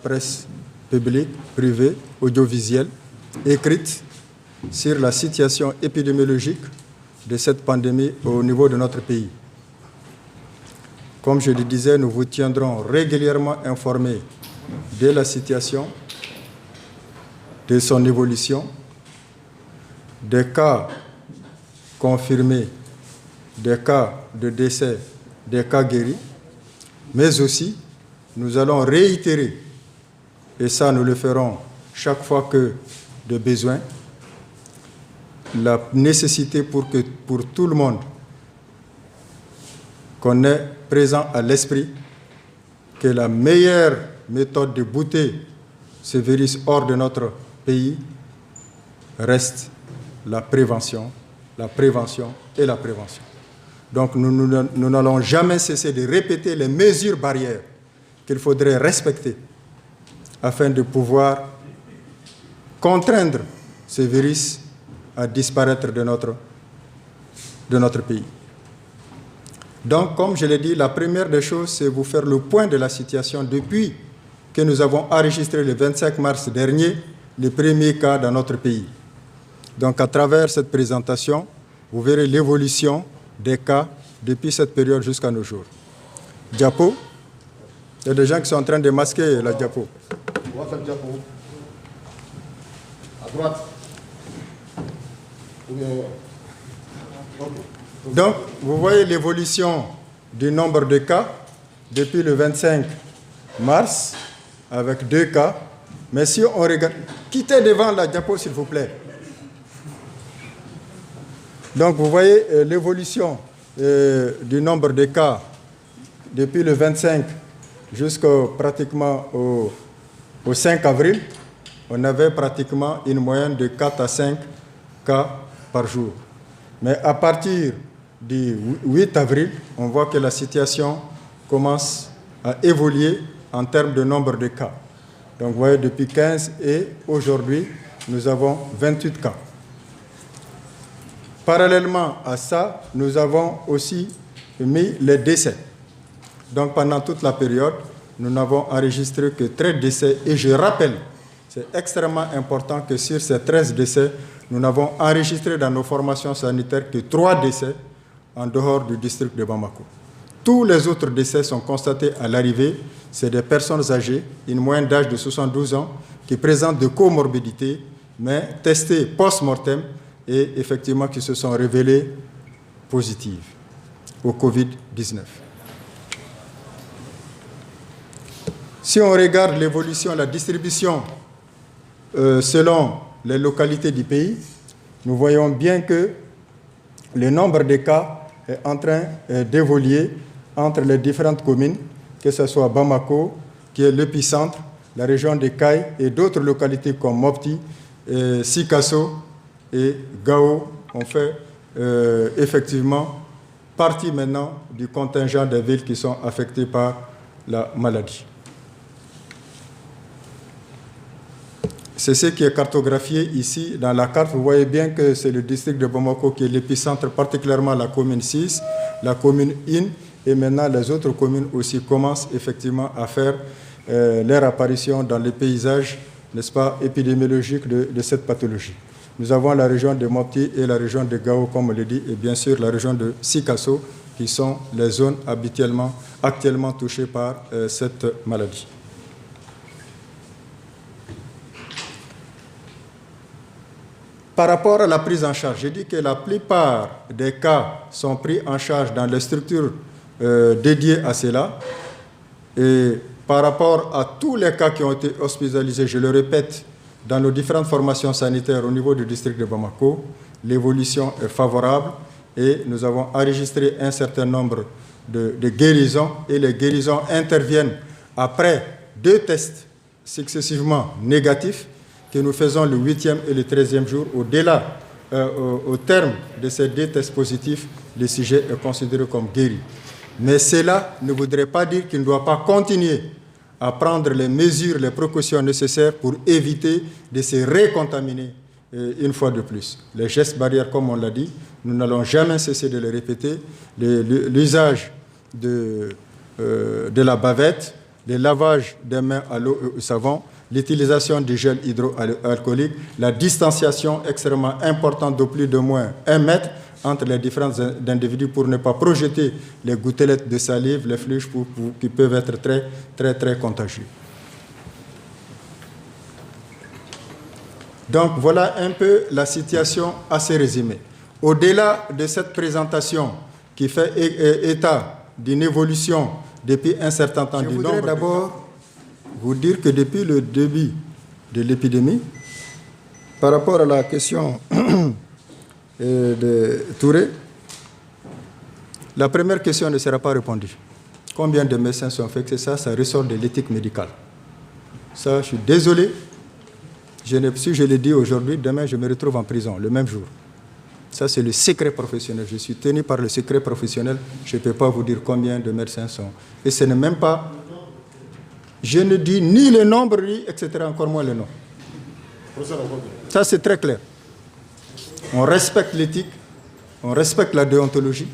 presse publique, privée, audiovisuelle, écrite sur la situation épidémiologique de cette pandémie au niveau de notre pays. Comme je le disais, nous vous tiendrons régulièrement informés de la situation, de son évolution, des cas confirmés, des cas de décès, des cas guéris, mais aussi nous allons réitérer, et ça nous le ferons chaque fois que de besoin, la nécessité pour tout le monde qu'on ait présent à l'esprit que la meilleure méthode de bouter ce virus hors de notre pays reste la prévention et la prévention. Donc nous n'allons jamais cesser de répéter les mesures barrières qu'il faudrait respecter afin de pouvoir contraindre ce virus à disparaître de notre pays. Donc, comme je l'ai dit, la première des choses, c'est vous faire le point de la situation depuis que nous avons enregistré le 25 mars dernier les premiers cas dans notre pays. Donc, à travers cette présentation, vous verrez l'évolution des cas depuis cette période jusqu'à nos jours. Diapo, il y a des gens qui sont en train de masquer la diapo. À droite. Donc, vous voyez l'évolution du nombre de cas depuis le 25 mars, avec 2 cas. Mais si on regarde... Quittez devant la diapo, s'il vous plaît. Donc, vous voyez l'évolution du nombre de cas depuis le 25 jusqu'au pratiquement au 5 avril. On avait pratiquement une moyenne de 4 à 5 cas par jour. Mais à partir du 8 avril, on voit que la situation commence à évoluer en termes de nombre de cas. Donc, vous voyez, depuis 15 et aujourd'hui, nous avons 28 cas. Parallèlement à ça, nous avons aussi mis les décès. Donc, pendant toute la période, nous n'avons enregistré que 13 décès. Et je rappelle, c'est extrêmement important que sur ces 13 décès, nous n'avons enregistré dans nos formations sanitaires que 3 décès en dehors du district de Bamako. Tous les autres décès sont constatés à l'arrivée. C'est des personnes âgées, une moyenne d'âge de 72 ans, qui présentent de comorbidités, mais testées post-mortem et effectivement qui se sont révélées positives au Covid-19. Si on regarde l'évolution, la distribution selon les localités du pays, nous voyons bien que le nombre de cas est en train d'évoluer entre les différentes communes, que ce soit Bamako, qui est l'épicentre, la région de Kaï et d'autres localités comme Mopti, Sikasso et Gao ont fait effectivement partie maintenant du contingent des villes qui sont affectées par la maladie. C'est ce qui est cartographié ici dans la carte. Vous voyez bien que c'est le district de Bamako qui est l'épicentre, particulièrement la commune 6, la commune IN, et maintenant les autres communes aussi commencent effectivement à faire leur apparition dans les paysages, n'est-ce pas, épidémiologiques de cette pathologie. Nous avons la région de Mopti et la région de Gao, comme on l'a dit, et bien sûr la région de Sikasso, qui sont les zones actuellement touchées par cette maladie. Par rapport à la prise en charge, j'ai dit que la plupart des cas sont pris en charge dans les structures dédiées à cela. Et par rapport à tous les cas qui ont été hospitalisés, je le répète, dans nos différentes formations sanitaires au niveau du district de Bamako, l'évolution est favorable et nous avons enregistré un certain nombre de guérisons et les guérisons interviennent après 2 tests successivement négatifs que nous faisons le 8e et le 13e jour. Au-delà, au terme de ces 2 tests positifs, le sujet est considéré comme guéri. Mais cela ne voudrait pas dire qu'il ne doit pas continuer à prendre les mesures, les précautions nécessaires pour éviter de se récontaminer une fois de plus. Les gestes barrières, comme on l'a dit, nous n'allons jamais cesser de les répéter. L'usage de la bavette, le lavage des mains à l'eau et au savon, l'utilisation du gel hydroalcoolique, la distanciation extrêmement importante de plus de moins 1 mètre entre les différents individus pour ne pas projeter les gouttelettes de salive, les flux qui peuvent être très, très, très contagieux. Donc voilà un peu la situation assez résumée. Au-delà de cette présentation qui fait état d'une évolution depuis un certain temps du nombre, je voudrais d'abord vous dire que depuis le début de l'épidémie, par rapport à la question de Touré, la première question ne sera pas répondue. Combien de médecins sont infectés? Ça ressort de l'éthique médicale. Ça, je suis désolé. Si je le dis aujourd'hui, demain, je me retrouve en prison, le même jour. Ça, c'est le secret professionnel. Je suis tenu par le secret professionnel. Je ne peux pas vous dire combien de médecins sont. Et ce n'est même pas... Je ne dis ni le nombre, ni etc., encore moins le nom. Ça, c'est très clair. On respecte l'éthique, on respecte la déontologie.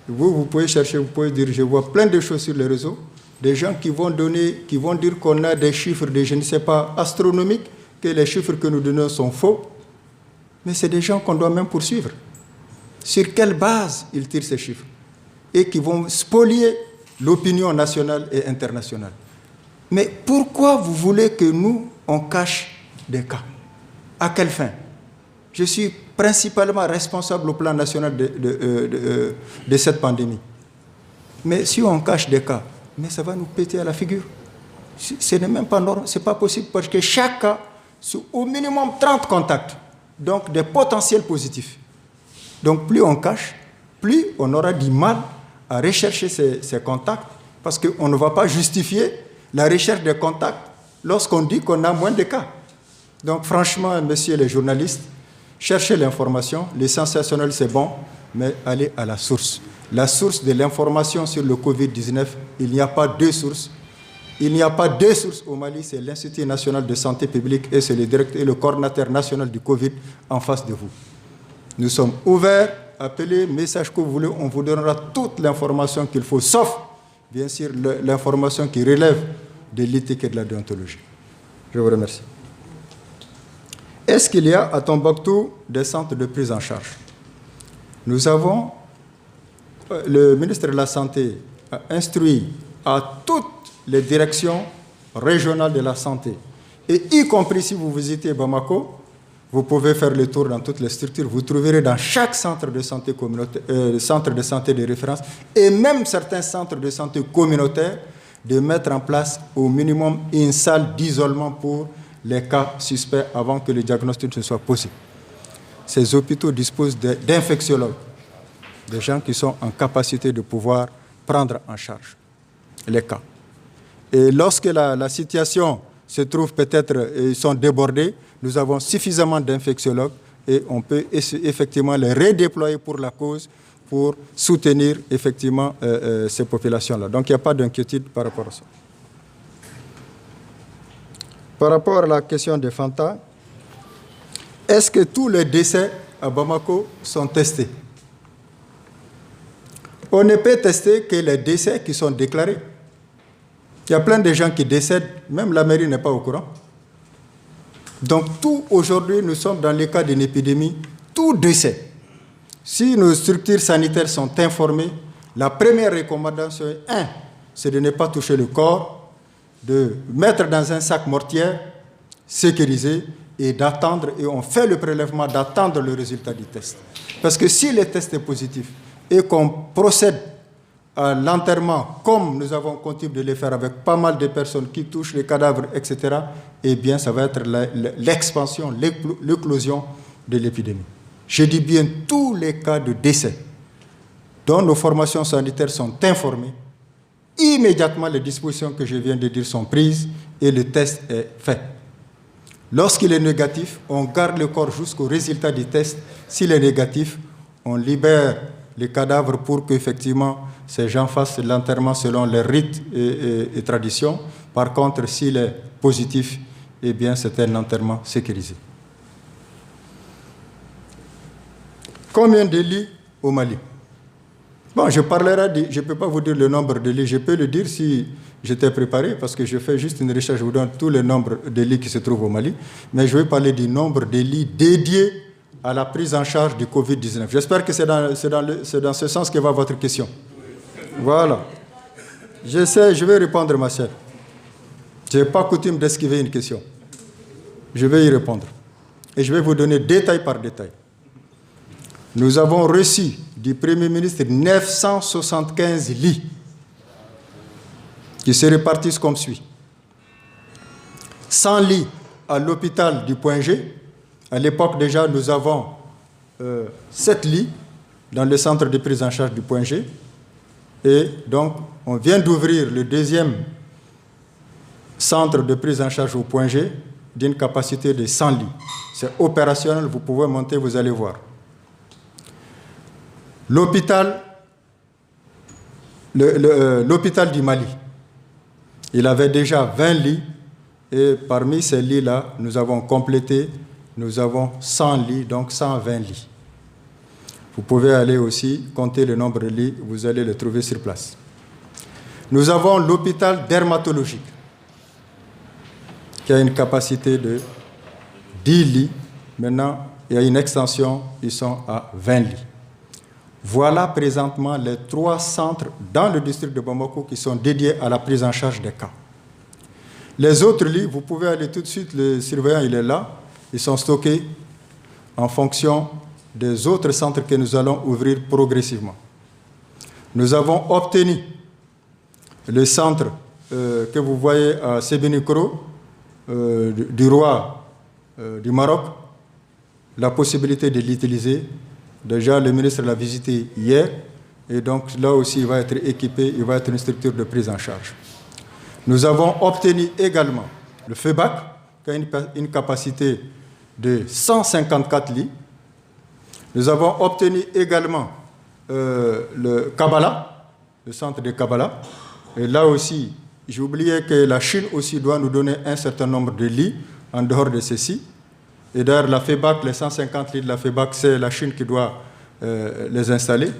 Vous pouvez chercher, vous pouvez dire, je vois plein de choses sur les réseaux, des gens qui vont dire qu'on a des chiffres de, je ne sais pas, astronomiques, que les chiffres que nous donnons sont faux. Mais c'est des gens qu'on doit même poursuivre. Sur quelle base ils tirent ces chiffres? Et qui vont spolier l'opinion nationale et internationale. Mais pourquoi vous voulez que nous, on cache des cas? À quelle fin? Je suis principalement responsable au plan national de cette pandémie. Mais si on cache des cas, mais ça va nous péter à la figure. Ce n'est même pas normal, ce n'est pas possible parce que chaque cas, c'est au minimum 30 contacts, donc des potentiels positifs. Donc plus on cache, plus on aura du mal à rechercher ces contacts parce qu'on ne va pas justifier la recherche des contacts lorsqu'on dit qu'on a moins de cas. Donc franchement, messieurs les journalistes, cherchez l'information, le sensationnel c'est bon, mais allez à la source. La source de l'information sur le Covid-19, il n'y a pas deux sources. Il n'y a pas deux sources au Mali, c'est l'Institut national de santé publique et c'est le directeur et le coordinateur national du Covid en face de vous. Nous sommes ouverts, appelez, message que vous voulez, on vous donnera toute l'information qu'il faut, sauf, bien sûr, l'information qui relève de l'éthique et de la déontologie. Je vous remercie. Est-ce qu'il y a à Tombouctou des centres de prise en charge? Nous avons, le ministre de la Santé a instruit à toutes les directions régionales de la santé, et y compris si vous visitez Bamako, vous pouvez faire le tour dans toutes les structures, vous trouverez dans chaque centre de santé communautaire, centre de santé de référence, et même certains centres de santé communautaires, de mettre en place au minimum une salle d'isolement pour les cas suspects avant que le diagnostic ne soit posé. Ces hôpitaux disposent d'infectiologues, des gens qui sont en capacité de pouvoir prendre en charge les cas. Et lorsque la situation se trouve peut-être, ils sont débordés, nous avons suffisamment d'infectiologues et on peut effectivement les redéployer pour la cause, pour soutenir effectivement ces populations-là. Donc il n'y a pas d'inquiétude par rapport à ça. Par rapport à la question des Fanta, est-ce que tous les décès à Bamako sont testés? On ne peut tester que les décès qui sont déclarés. Il y a plein de gens qui décèdent, même la mairie n'est pas au courant. Donc tout aujourd'hui, nous sommes dans le cas d'une épidémie, tout décès. Si nos structures sanitaires sont informées, la première recommandation est, c'est de ne pas toucher le corps, de mettre dans un sac mortier, sécurisé, et d'attendre, et on fait le prélèvement, d'attendre le résultat du test. Parce que si le test est positif et qu'on procède à l'enterrement, comme nous avons continué de le faire avec pas mal de personnes qui touchent les cadavres, etc., eh bien, ça va être l'expansion, l'éclosion de l'épidémie. Je dis bien tous les cas de décès dont nos formations sanitaires sont informées. Immédiatement, les dispositions que je viens de dire sont prises et le test est fait. Lorsqu'il est négatif, on garde le corps jusqu'au résultat du test. S'il est négatif, on libère les cadavres pour qu'effectivement ces gens fassent l'enterrement selon les rites et traditions. Par contre, s'il est positif, eh bien, c'est un enterrement sécurisé. Combien de lits au Mali? Bon, je ne peux pas vous dire le nombre de lits. Je peux le dire si j'étais préparé parce que je fais juste une recherche, je vous donne tous les nombres de lits qui se trouvent au Mali, mais je vais parler du nombre de lits dédiés à la prise en charge du Covid-19. J'espère que c'est dans ce sens que va votre question. Voilà. Je sais, je vais répondre, ma chère. Je n'ai pas coutume d'esquiver une question. Je vais y répondre. Et je vais vous donner détail par détail. Nous avons reçu du Premier ministre 975 lits qui se répartissent comme suit. 100 lits à l'hôpital du Point G. À l'époque, déjà, nous avons 7 lits dans le centre de prise en charge du Point G. Et donc, on vient d'ouvrir le deuxième centre de prise en charge au Point G d'une capacité de 100 lits. C'est opérationnel, vous pouvez monter, vous allez voir. L'hôpital du Mali, il avait déjà 20 lits et parmi ces lits-là, nous avons complété, nous avons 100 lits, donc 120 lits. Vous pouvez aller aussi compter le nombre de lits, vous allez le trouver sur place. Nous avons l'hôpital dermatologique qui a une capacité de 10 lits. Maintenant, il y a une extension, ils sont à 20 lits. Voilà présentement les 3 centres dans le district de Bamako qui sont dédiés à la prise en charge des cas. Les autres lits, vous pouvez aller tout de suite, le surveillant il est là, ils sont stockés en fonction des autres centres que nous allons ouvrir progressivement. Nous avons obtenu le centre que vous voyez à Sébenikoro, du roi du Maroc, la possibilité de l'utiliser. Déjà, le ministre l'a visité hier, et donc là aussi, il va être équipé, il va être une structure de prise en charge. Nous avons obtenu également le FEBAC, qui a une capacité de 154 lits. Nous avons obtenu également le Kabbalah, le centre de Kabbalah. Et là aussi, j'ai oublié que la Chine aussi doit nous donner un certain nombre de lits en dehors de ceci. Et d'ailleurs, la FEBAC, les 150 lits de la FEBAC, c'est la Chine qui doit les installer.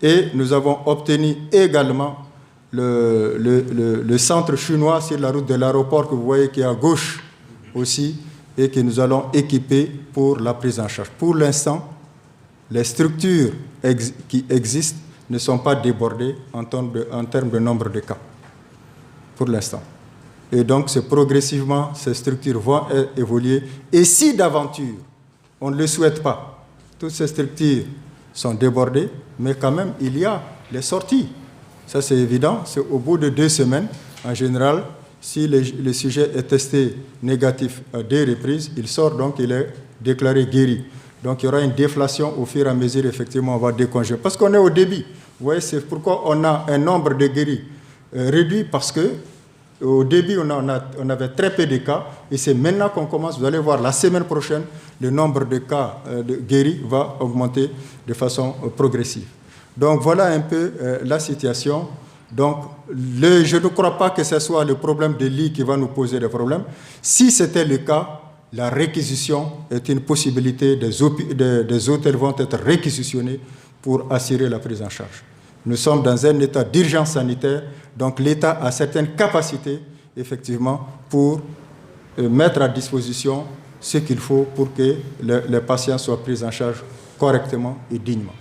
Et nous avons obtenu également le centre chinois sur la route de l'aéroport que vous voyez qui est à gauche aussi et que nous allons équiper pour la prise en charge. Pour l'instant, les structures qui existent ne sont pas débordées en termes de nombre de cas. Pour l'instant. Et donc, c'est progressivement, ces structures vont évoluer. Et si d'aventure, on ne le souhaite pas, toutes ces structures sont débordées, mais quand même, il y a les sorties. Ça, c'est évident. C'est au bout de 2 semaines, en général, si le sujet est testé négatif à 2 reprises, il sort, donc il est déclaré guéri. Donc, il y aura une déflation au fur et à mesure, effectivement, on va décongeler. Parce qu'on est au début. Vous voyez, c'est pourquoi on a un nombre de guéris réduit, parce que au début, on avait très peu de cas, et c'est maintenant qu'on commence. Vous allez voir, la semaine prochaine, le nombre de cas de guéris va augmenter de façon progressive. Donc, voilà un peu la situation. Donc, je ne crois pas que ce soit le problème de lit qui va nous poser des problèmes. Si c'était le cas, la réquisition est une possibilité. Des hôtels vont être réquisitionnés pour assurer la prise en charge. Nous sommes dans un état d'urgence sanitaire, donc l'État a certaines capacités, effectivement, pour mettre à disposition ce qu'il faut pour que les patients soient pris en charge correctement et dignement.